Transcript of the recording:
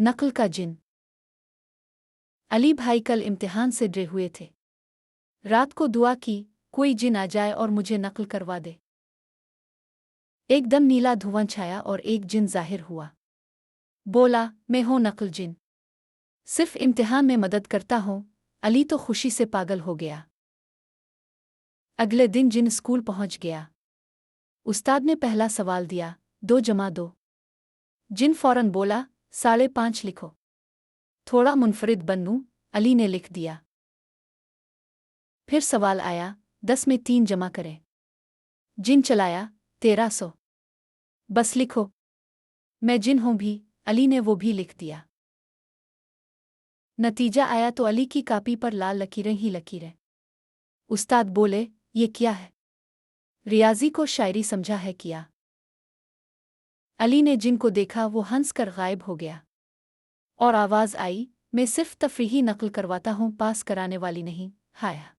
नकल का जिन। अली भाई कल इम्तिहान से डरे हुए थे। रात को दुआ की, कोई जिन आ जाए और मुझे नकल करवा दे। एकदम नीला धुआं छाया और एक जिन जाहिर हुआ। बोला, मैं हूँ नकल जिन, सिर्फ इम्तिहान में मदद करता हूँ। अली तो खुशी से पागल हो गया। अगले दिन जिन स्कूल पहुंच गया। उस्ताद ने पहला सवाल दिया, 2 जमा 2। जिन फौरन बोला, 5.5 लिखो। थोड़ा मुनफरिद बनूं, अली ने लिख दिया। फिर सवाल आया, 10 में 3 जमा करें। जिन चलाया, 1300। बस लिखो। मैं जिन हूं भी, अली ने वो भी लिख दिया। नतीजा आया तो अली की कापी पर लाल लकीरें ही लकीरें। उस्ताद बोले, ये क्या है? रियाजी को शायरी समझा है किया। अली ने जिन को देखा, वो हंस कर गायब हो गया। और आवाज आई, मैं सिर्फ तफरीही नकल करवाता हूँ, पास कराने वाली नहीं। हाय।